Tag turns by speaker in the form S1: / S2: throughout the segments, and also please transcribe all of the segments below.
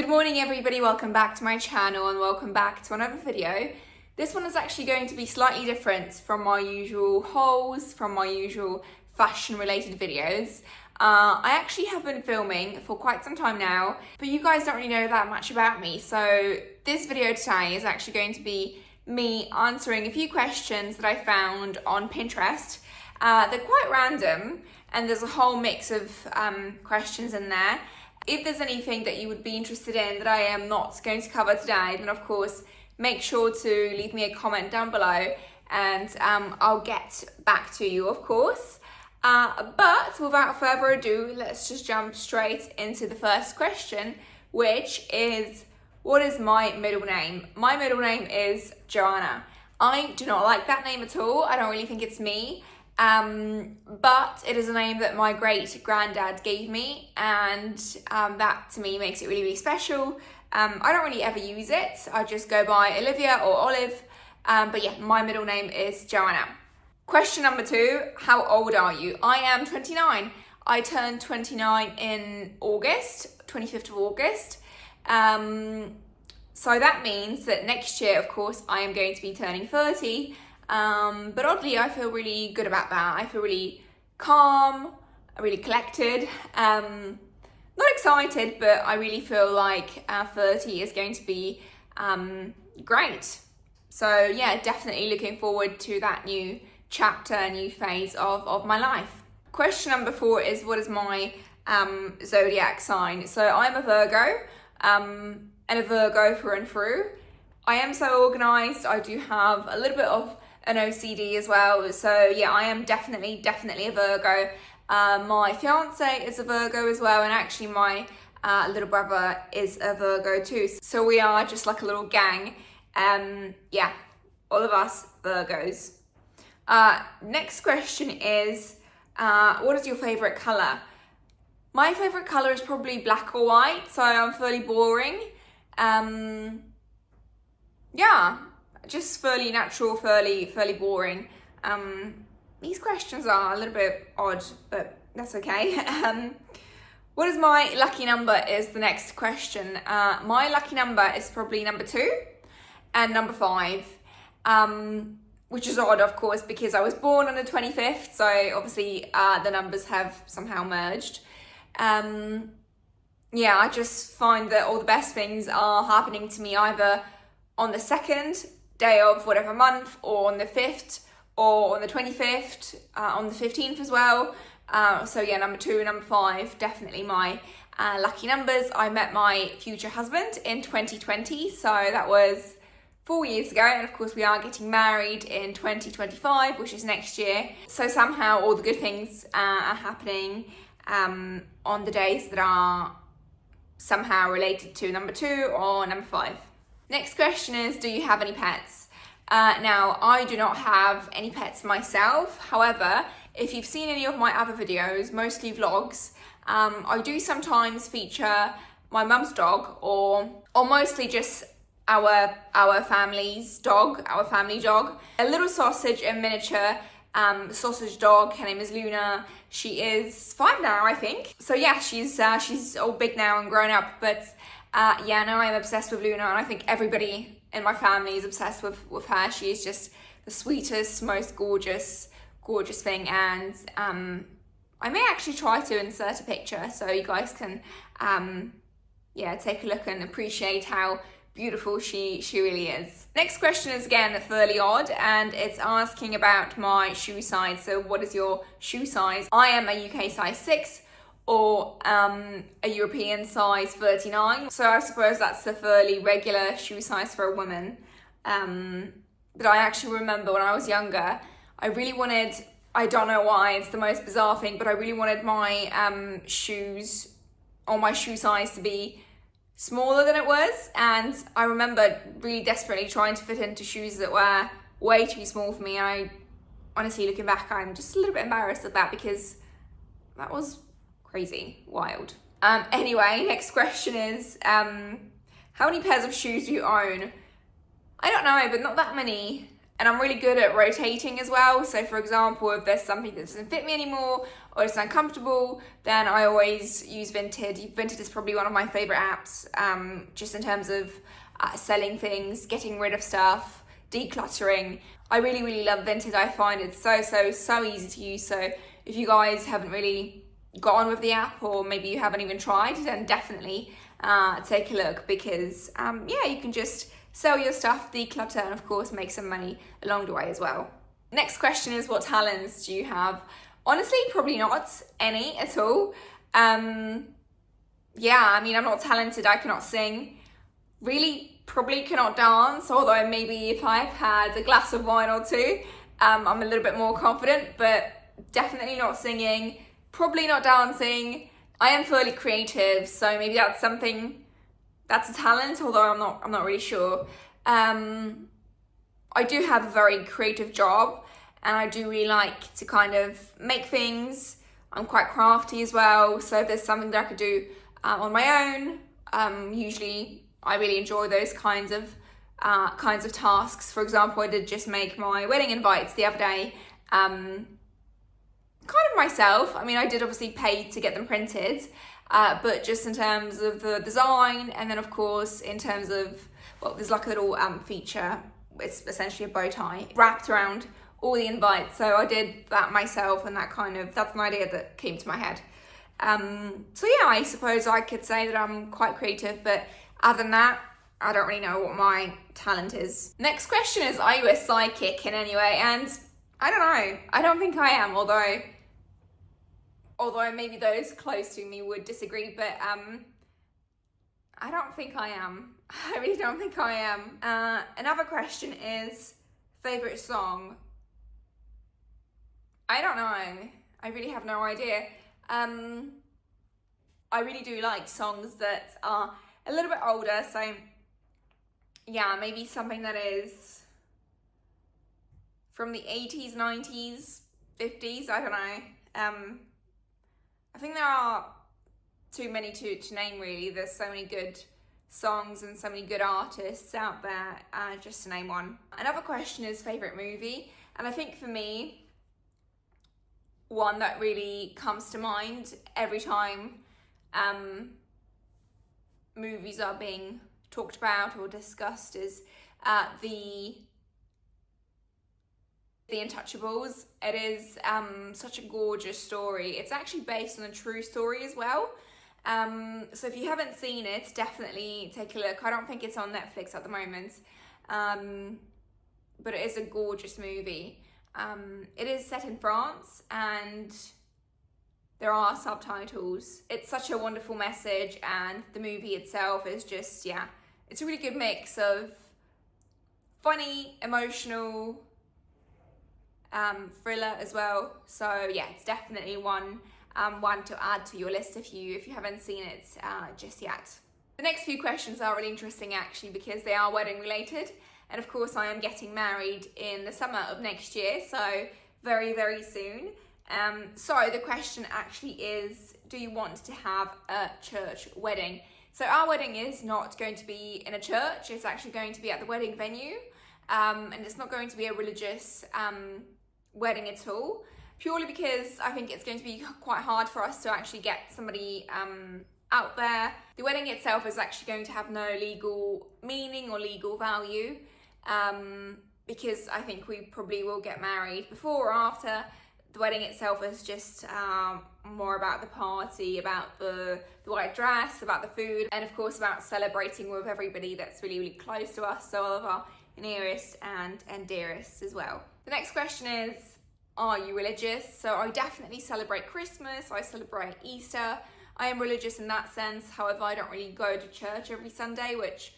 S1: Good morning everybody, welcome back to my channel and welcome back to another video. This one is actually going to be slightly different from my usual hauls, from my usual fashion related videos. I actually have been filming for quite some time now, but you guys don't really know that much about me. So this video today is actually going to be me answering a few questions that I found on Pinterest. They're quite random and there's a whole mix of questions in there. If there's anything that you would be interested in that I am not going to cover today, then of course make sure to leave me a comment down below and I'll get back to you, of course. But without further ado, let's just jump straight into the first question, which is, what is my middle name? My middle name is Joanna. I do not like that name at all. I don't really think it's me. But it is a name that my great granddad gave me, and that to me makes it really, really special. I don't really ever use it. I just go by Olivia or Olive. But yeah, my middle name is Joanna. Question number 2, how old are you? I am 29. I turned 29 in August, 25th of August. So that means that next year, of course, I am going to be turning 30. But oddly, I feel really good about that. I feel really calm, really collected, not excited, but I really feel like 30 is going to be great. So yeah, definitely looking forward to that new chapter, new phase of my life. Question number 4 is, what is my zodiac sign? So I'm a Virgo, and a Virgo through and through. I am so organized. I do have a little bit of an OCD as well. So yeah, I am definitely a Virgo. My fiance is a Virgo as well, and actually my little brother is a Virgo too. So we are just like a little gang. Yeah, all of us Virgos. Next question is, what is your favorite color? My favorite color is probably black or white, so I'm fairly boring. Yeah, just fairly natural, fairly boring. These questions are a little bit odd, but that's okay. What is my lucky number is the next question. My lucky number is probably number 2 and number 5, which is odd, of course, because I was born on the 25th, so obviously the numbers have somehow merged. Yeah, I just find that all the best things are happening to me either on the 2nd day of whatever month, or on the 5th, or on the 25th, on the 15th as well. So yeah, number 2 and number 5, definitely my lucky numbers. I met my future husband in 2020, so that was 4 years ago, and of course we are getting married in 2025, which is next year. So somehow all the good things are happening on the days that are somehow related to number 2 or number 5. Next question is, do you have any pets? Now, I do not have any pets myself. However, if you've seen any of my other videos, mostly vlogs, I do sometimes feature my mum's dog, or mostly just our family's dog, our family dog. A little sausage in miniature sausage dog. Her name is Luna. She is 5 now, I think. So yeah, she's all big now and grown up, but yeah, no, I'm obsessed with Luna, and I think everybody in my family is obsessed with her. She is just the sweetest, most gorgeous thing, and I may actually try to insert a picture so you guys can yeah, take a look and appreciate how beautiful she really is. Next question is again fairly odd, and it's asking about my shoe size. So what is your shoe size? I am a UK size 6 or a European size 39. So I suppose that's a fairly regular shoe size for a woman. But I actually remember when I was younger, I really wanted, I don't know why, it's the most bizarre thing, but I really wanted my shoes, or my shoe size, to be smaller than it was. And I remember really desperately trying to fit into shoes that were way too small for me. I honestly, looking back, I'm just a little bit embarrassed of that, because that was crazy, wild. Anyway, next question is, how many pairs of shoes do you own? I don't know, but not that many. And I'm really good at rotating as well. So for example, if there's something that doesn't fit me anymore or it's uncomfortable, then I always use Vinted. Vinted is probably one of my favorite apps, just in terms of selling things, getting rid of stuff, decluttering. I really, really love Vinted. I find it's so easy to use. So if you guys haven't really got on with the app, or maybe you haven't even tried, then definitely take a look, because you can just sell your stuff, declutter, and of course make some money along the way as well. Next question is, what talents do you have? Honestly, probably not any at all. I'm not talented. I cannot sing. Really, probably cannot dance, although maybe if I've had a glass of wine or two, I'm a little bit more confident, but definitely not singing, probably not dancing. I am fairly creative, so maybe that's a talent, although I'm not really sure. I do have a very creative job, and I do really like to kind of make things. I'm quite crafty as well, so if there's something that I could do on my own, usually I really enjoy those kinds of tasks. For example, I did just make my wedding invites the other day, kind of myself. I mean, I did obviously pay to get them printed, but just in terms of the design, and then of course in terms of, well, there's like a little feature. It's essentially a bow tie wrapped around all the invites. So I did that myself, and that's an idea that came to my head. I suppose I could say that I'm quite creative, but other than that, I don't really know what my talent is. Next question is, are you a psychic in any way? And I don't know. I don't think I am, although maybe those close to me would disagree, but I don't think I am. I really don't think I am. Another question is, favorite song? I don't know. I really have no idea. I really do like songs that are a little bit older, so yeah, maybe something that is from the 80s, 90s, 50s, I don't know. I think there are too many to name, really. There's so many good songs and so many good artists out there, just to name one. Another question is favourite movie, and I think for me, one that really comes to mind every time movies are being talked about or discussed is the Untouchables. It is such a gorgeous story. It's actually based on a true story as well. So if you haven't seen it, definitely take a look. I don't think it's on Netflix at the moment, but it is a gorgeous movie. It is set in France, and there are subtitles. It's such a wonderful message, and the movie itself is just, it's a really good mix of funny, emotional, thriller as well. So it's definitely one to add to your list if you haven't seen it just yet. The next few questions are really interesting, actually, because they are wedding related, and of course I am getting married in the summer of next year, so very, very soon. So the question actually is, do you want to have a church wedding? So our wedding is not going to be in a church. It's actually going to be at the wedding venue, and it's not going to be a religious wedding at all, purely because I think it's going to be quite hard for us to actually get somebody out there. The wedding itself is actually going to have no legal meaning or legal value, because I think we probably will get married before or after. The wedding itself is just more about the party, about the white dress, about the food, and of course about celebrating with everybody that's really, really close to us, so all of our nearest and dearest as well. The next question is, are you religious? So I definitely celebrate Christmas, I celebrate Easter. I am religious in that sense. However, I don't really go to church every Sunday, which,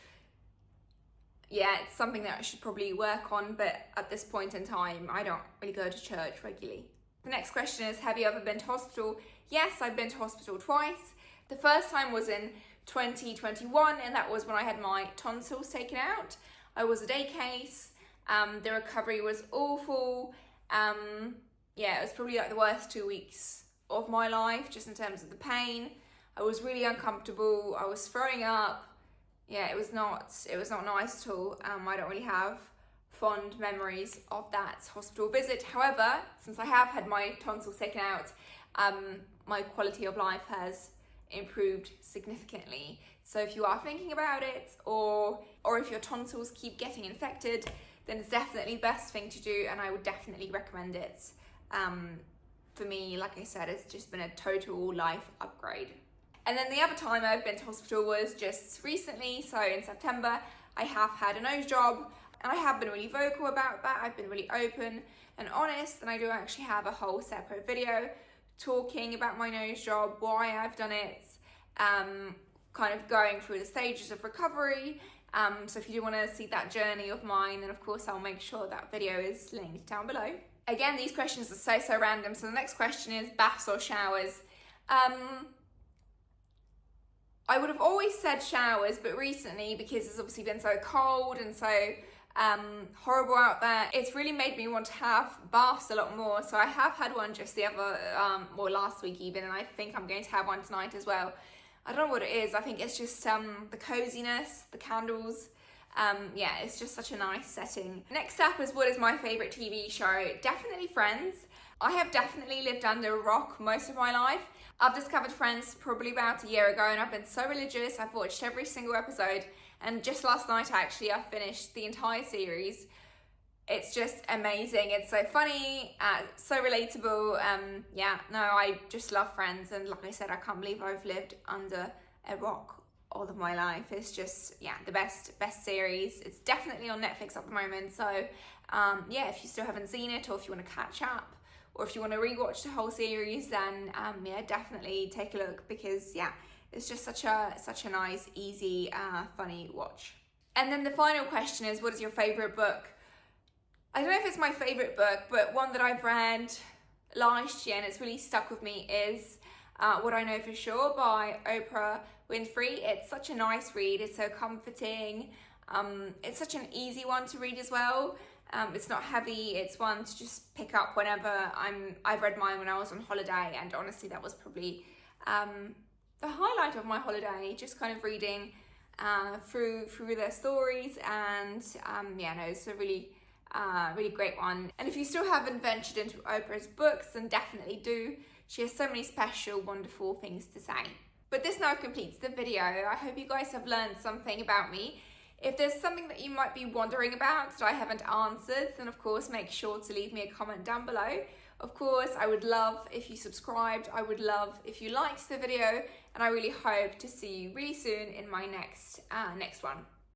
S1: it's something that I should probably work on, but at this point in time, I don't really go to church regularly. The next question is, have you ever been to hospital? Yes, I've been to hospital twice. The first time was in 2021, and that was when I had my tonsils taken out. I was a day case. The recovery was awful. It was probably like the worst 2 weeks of my life, just in terms of the pain. I was really uncomfortable. I was throwing up. It was not nice at all. I don't really have fond memories of that hospital visit. However, since I have had my tonsils taken out, my quality of life has improved significantly. So if you are thinking about it, or if your tonsils keep getting infected, then it's definitely the best thing to do, and I would definitely recommend it. For me, like I said, it's just been a total life upgrade. And then the other time I've been to hospital was just recently, so in September. I have had a nose job, and I have been really vocal about that. I've been really open and honest, and I do actually have a whole separate video talking about my nose job, why I've done it, kind of going through the stages of recovery. So if you do want to see that journey of mine, then of course I'll make sure that video is linked down below. Again, these questions are so random. So the next question is baths or showers. I would have always said showers, but recently, because it's obviously been so cold and so horrible out there, it's really made me want to have baths a lot more. So I have had one just the other, last week even, and I think I'm going to have one tonight as well. I don't know what it is. I think it's just the coziness, the candles. It's just such a nice setting. Next up is, what is my favourite TV show? Definitely Friends. I have definitely lived under a rock most of my life. I've discovered Friends probably about a year ago, and I've been so religious. I've watched every single episode, and just last night I finished the entire series. It's just amazing. It's so funny, so relatable. I just love Friends, and like I said, I can't believe I've lived under a rock all of my life. It's just, the best series. It's definitely on Netflix at the moment, so if you still haven't seen it, or if you want to catch up, or if you want to rewatch the whole series, then definitely take a look, because it's just such a nice, easy, funny watch. And then the final question is, what is your favorite book? I don't know if it's my favorite book, but one that I've read last year and it's really stuck with me is What I Know for Sure by Oprah Winfrey. It's such a nice read. It's so comforting. It's such an easy one to read as well. It's not heavy. It's one to just pick up whenever I've read mine when I was on holiday, and honestly that was probably the highlight of my holiday, just kind of reading through their stories, and it's a really great one. And if you still haven't ventured into Oprah's books, then definitely do. She has so many special, wonderful things to say. But this now completes the video. I hope you guys have learned something about me. If there's something that you might be wondering about that I haven't answered, then of course make sure to leave me a comment down below. Of course, I would love if you subscribed. I would love if you liked the video, and I really hope to see you really soon in my next one.